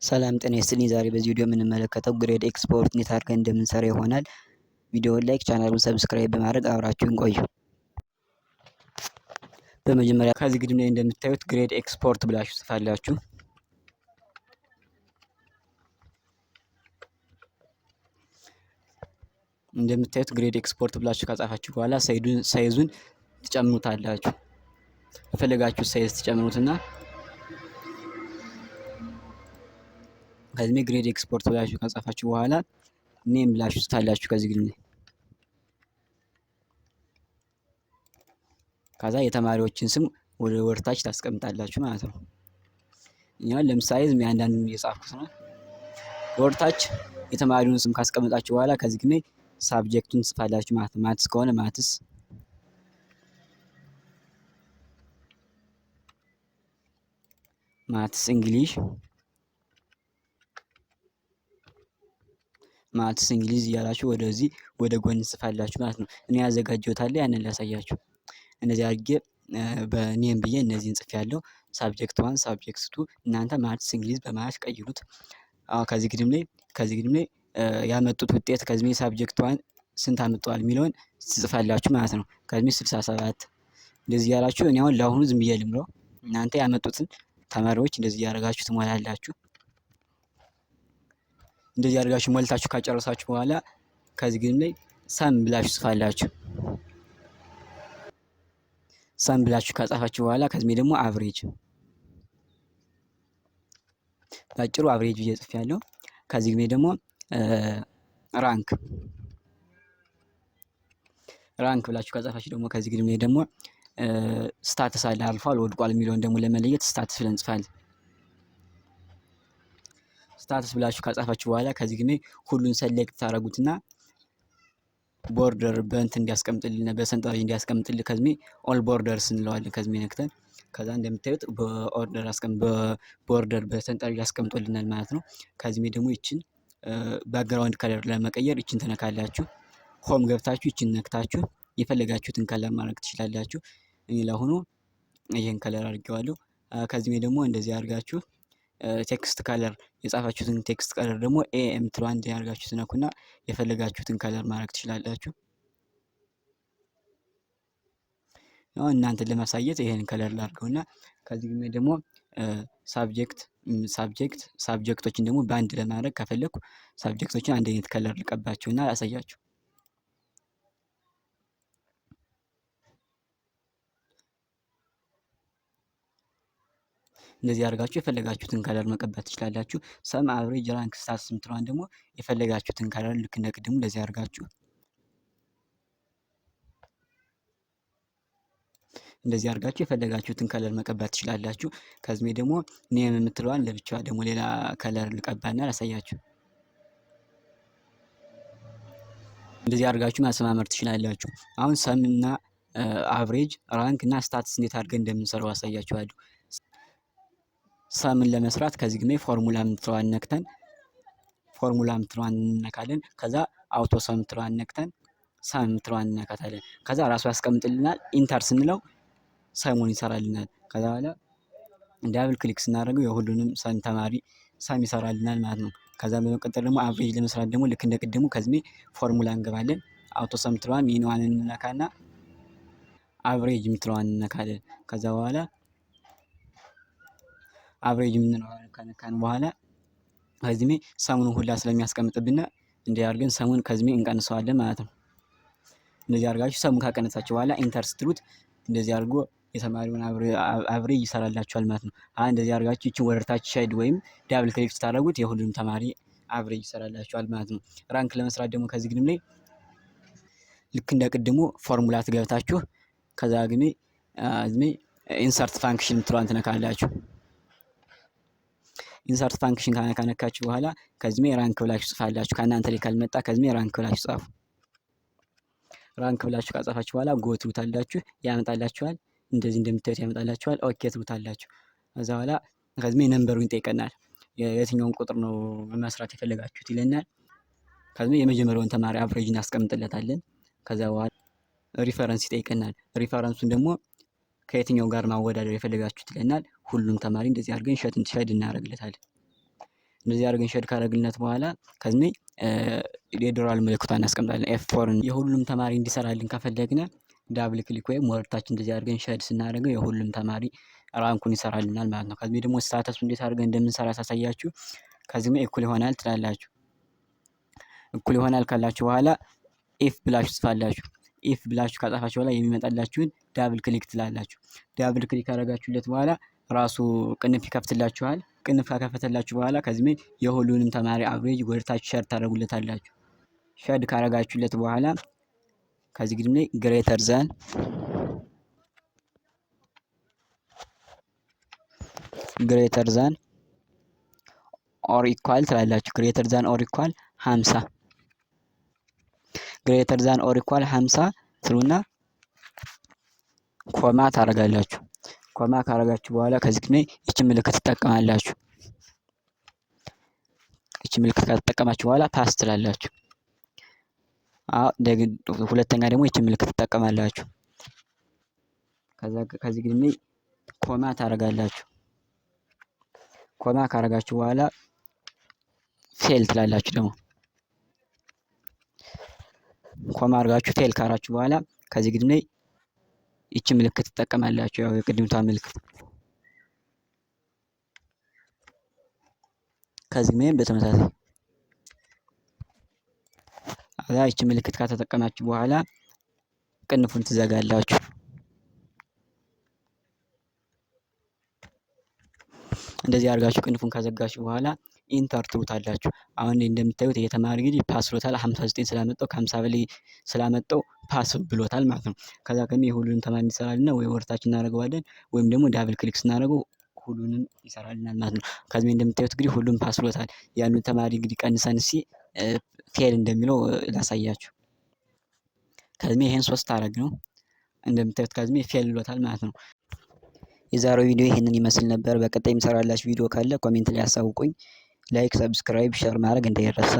ሰላም ጤና ይስጥልኝ። ዛሬ በዚህ ቪዲዮ የምንመለከተው ግሬድ ኤክስፖርት እንዴት አድርገን እንደምንሰራ ይሆናል። ቪዲዮውን ላይክ፣ ቻናሉን ሰብስክራይብ በማድረግ አብራችሁን ቆዩ። በመጀመሪያ ከዚህ ግድም ላይ እንደምታዩት ግሬድ ኤክስፖርት ብላችሁ ጽፋላችሁ። እንደምታዩት ግሬድ ኤክስፖርት ብላችሁ ከጻፋችሁ በኋላ ሳይዙን ትጨምሩታላችሁ። የፈለጋችሁ ሳይዝ ትጨምሩትና ከዚህ ግሬድ ኤክስፖርት ብላችሁ ከጻፋችሁ በኋላ ኔም ብላችሁ ጽፋላችሁ። ከዚህ ግድም ከዛ የተማሪዎችን ስም ወደ ወርታች ታስቀምጣላችሁ ማለት ነው። እኛን ለምሳሌ ዝም ያንዳንዱን እየጻፍኩት ነው። ወርታች የተማሪውን ስም ካስቀምጣችሁ በኋላ ከዚህ ግድም ሳብጀክቱን ጽፋላችሁ ማለት ነው። ማትስ ከሆነ ማትስ እንግሊዝ እያላችሁ ወደዚህ ወደ ጎን ጽፋላችሁ ማለት ነው። እኔ ያዘጋጀሁት አለ ያንን ላሳያችሁ። እነዚህ አድርጌ በኔም ብዬ እነዚህን ጽፌያለሁ። ሳብጀክት 1 ሳብጀክት 2 እናንተ ማትስ እንግሊዝ በማለት ቀይሩት። ከዚህ ግድም ላይ ያመጡት ውጤት ከዚህ ሳብጀክት 1 ስንት አመጣዋል የሚለውን ትጽፋላችሁ ማለት ነው። ከዚህ 67 እንደዚህ ያላችሁ እኔ አሁን ለአሁኑ ዝም ብዬ ልምረው። እናንተ ያመጡትን ተማሪዎች እንደዚህ ያደርጋችሁ ትሞላላችሁ። እንደዚህ አድርጋችሁ ሞልታችሁ ካጨረሳችሁ በኋላ ከዚህ ግድም ላይ ሰም ብላችሁ ጽፋላችሁ። ሰም ብላችሁ ካጻፋችሁ በኋላ ከዚህ ደግሞ አቨሬጅ ባጭሩ አቨሬጅ ብዬ ጽፌያለሁ። ከዚህ ደግሞ ራንክ ብላችሁ ካጻፋችሁ ደግሞ ከዚህ ግድም ላይ ደግሞ ስታተስ አለ አልፏል ወድቋል የሚለውን ደግሞ ለመለየት ስታተስ ብለን እንጽፋለን። ስታተስ ብላችሁ ካጻፋችሁ በኋላ ከዚህ ግድም ሁሉን ሰሌክት ታረጉትና ቦርደር በእንት እንዲያስቀምጥልን በሰንጠረዥ እንዲያስቀምጥልን ከዚህ ኦል ቦርደርስ እንለዋለን። ከዚህ ነክተን ከዛ እንደምታዩት በቦርደር በሰንጠረዥ ያስቀምጦልናል ማለት ነው። ከዚህ ደግሞ ይችን ባክግራውንድ ከለር ለመቀየር ይችን ተነካላችሁ። ሆም ገብታችሁ ይችን ነክታችሁ የፈለጋችሁትን ከለር ማድረግ ትችላላችሁ። እኔ ለአሁኑ ይሄን ከለር አድርጌዋለሁ። ከዚህ ደግሞ እንደዚህ አድርጋችሁ ቴክስት ከለር የጻፋችሁትን ቴክስት ከለር ደግሞ ኤም ትሏን እንዲያርጋችሁ ትነኩና የፈለጋችሁትን ከለር ማድረግ ትችላላችሁ። ነው እናንተን ለማሳየት ይሄን ከለር ላድርገውና ከዚህ ደግሞ ሳብጀክቶችን ደግሞ ባንድ ለማድረግ ከፈለኩ ሳብጀክቶችን አንድ አይነት ከለር ልቀባቸውና ላሳያችሁ። እንደዚህ አድርጋችሁ የፈለጋችሁትን ከለር መቀባት ትችላላችሁ። ሰም አቨሬጅ ራንክ ስታትስ የምትለዋን ደግሞ የፈለጋችሁትን ከለር ልክ እንደ ቅድሙ እንደዚህ አድርጋችሁ የፈለጋችሁትን ከለር መቀባት ትችላላችሁ። ከዚህ ደግሞ ኔም የምትለዋን ለብቻዋ ደግሞ ሌላ ከለር ልቀባና ላሳያችሁ። እንደዚህ አድርጋችሁ ማሰማመር ትችላላችሁ። አሁን ሰም እና አቨሬጅ ራንክ እና ስታትስ እንዴት አድርገን እንደምንሰራው አሳያችኋለሁ። ሰምን ለመስራት ከዚህ ግሜ ፎርሙላ የምትለዋን ነክተን እንነካለን። ከዛ አውቶ ሰም የምትለዋን ነክተን ሰም የምትለዋን እንነካታለን። ከዛ ራሱ ያስቀምጥልናል። ኢንተር ስንለው ሰሙን ይሰራልናል። ከዛ በኋላ ዳብል ክሊክ ስናደርገው የሁሉንም ሰም ተማሪ ሰም ይሰራልናል ማለት ነው። ከዛ በመቀጠል ደግሞ አቨሬጅ ለመስራት ደግሞ ልክ እንደ ቅድሙ ከዚህ ፎርሙላ እንገባለን። አውቶ ሰም የምትለዋን ሚኒዋን እንነካና አቨሬጅ የምትለዋን እንነካለን። ከዛ በኋላ አቨሬጅ የምንለዋን ከነካን በኋላ ከዚህ ሰሙን ሁላ ስለሚያስቀምጥብና እንደዚህ አድርገን ሰሙን ከዚህ እንቀንሰዋለን ማለት ነው። እንደዚህ አድርጋችሁ ሰሙን ካቀነሳችሁ በኋላ ኢንተር ስትሉት እንደዚህ አድርጎ የተማሪውን አቨሬጅ ይሰራላችኋል ማለት ነው። እንደዚህ አድርጋችሁ ይችን ወደታች ሻይድ ወይም ዳብል ክሊክ ስታደርጉት የሁሉንም ተማሪ አቨሬጅ ይሰራላችኋል ማለት ነው። ራንክ ለመስራት ደግሞ ከዚህ ግድም ላይ ልክ እንደ ቅድሙ ፎርሙላ ትገብታችሁ ከዛ ግን ኢንሰርት ፋንክሽን የምትለዋን ትነካላችሁ። ኢንሰርት ፋንክሽን ካነካችሁ በኋላ ከዚህ ራንክ ብላችሁ ጽፋላችሁ። ከእናንተ ላይ ካልመጣ ከዚህ ራንክ ብላችሁ ጻፉ። ራንክ ብላችሁ ካጻፋችሁ በኋላ ጎ ትሉታላችሁ፣ ያመጣላችኋል። እንደዚህ እንደምታዩት ያመጣላችኋል። ኦኬ ትሉታላችሁ። ከዛ በኋላ ከዚህ ነምበሩን ይጠይቀናል። የትኛውን ቁጥር ነው መስራት የፈለጋችሁት ይለናል። ከዚህ የመጀመሪያውን ተማሪ አቨሬጅ እናስቀምጥለታለን። ከዛ በኋላ ሪፈረንስ ይጠይቀናል። ሪፈረንሱን ደግሞ ከየትኛው ጋር ማወዳደር የፈለጋችሁት ይለናል። ሁሉም ተማሪ እንደዚህ አድርገን ሸት እናደርግለታለን። እንደዚህ አድርገን ሼድ ካደረግንለት በኋላ ከዚህ የዶላር ምልክቷን እናስቀምጣለን። ኤፍ4 የሁሉም ተማሪ እንዲሰራልን ከፈለግን ዳብል ክሊክ ወይም ወርታችን እንደዚህ አድርገን ሼድ ስናደርገው የሁሉም ተማሪ ራንኩን ይሰራልናል ማለት ነው። ከዚህ ደግሞ ስታተሱ እንዴት አድርገን እንደምንሰራ ሳሳያችሁ ከዚህ እኩል ይሆናል ትላላችሁ። እኩል ይሆናል ካላችሁ በኋላ ኢፍ ብላችሁ ጽፋላችሁ። ኢፍ ብላችሁ ካጻፋችሁ በኋላ የሚመጣላችሁን ዳብል ክሊክ ትላላችሁ። ዳብል ክሊክ ካደረጋችሁለት በኋላ ራሱ ቅንፍ ይከፍትላችኋል። ቅንፍ ከከፈተላችሁ በኋላ ከዚህ የሁሉንም ተማሪ አቨሬጅ ወደታች ሼድ ታደርጉለታላችሁ። ሼድ ካደረጋችሁለት በኋላ ከዚህ ግድም ላይ ግሬተር ዛን ኦር ኢኳል ትላላችሁ። ግሬተር ዛን ኦር ኢኳል 50 ግሬተር ዛን ኦር ኢኳል 50 ትሉና ኮማ ታረጋላችሁ። ኮማ ካረጋችሁ በኋላ ከዚህ ላይ እቺ ምልክት ትጠቀማላችሁ። እቺ ምልክት ከተጠቀማችሁ በኋላ ፓስ ትላላችሁ። ሁለተኛ ደግሞ እቺ ምልክት ትጠቀማላችሁ። ከዚህ ግን ኮማ ታረጋላችሁ። ኮማ ካረጋችሁ በኋላ ፌል ትላላችሁ። ደግሞ ኮማ አርጋችሁ ፌል ካራችሁ በኋላ ከዚህ ግን ይቺ ምልክት ትጠቀማላችሁ። ያው የቅድምቷ ምልክት ከዚህ በተመሳሳይ ይቺ ምልክት ከተጠቀማችሁ በኋላ ቅንፉን ትዘጋላችሁ። እንደዚህ አድርጋችሁ ቅንፉን ከዘጋችሁ በኋላ ኢንተር ትሉታላችሁ። አሁን እንደምታዩት የተማሪ እንግዲህ ፓስ ብሎታል። 59 ስላመጣው ከ50 በላይ ስላመጣው ፓስ ብሎታል ማለት ነው። ከዛ የሁሉንም ተማሪ እንዲሰራልና ወይ ወርታችን እናደርገዋለን ወይም ደግሞ ዳብል ክሊክ ስናደርገው ሁሉንም ይሰራልናል ማለት ነው። ከዚህ እንደምታዩት እንግዲህ ሁሉም ፓስ ብሎታል። ያንን ተማሪ እንግዲህ ቀንሰን ፌል እንደሚለው ላሳያችሁ። ከዚህ ይሄን 3 አረግ ነው እንደምታዩት ከዚህ ፌል ብሎታል ማለት ነው። የዛሬው ቪዲዮ ይሄንን ይመስል ነበር። በቀጣይ የምሰራላችሁ ቪዲዮ ካለ ኮሜንት ላይ አሳውቁኝ። ላይክ፣ ሰብስክራይብ፣ ሼር ማድረግ እንዳይረሳ።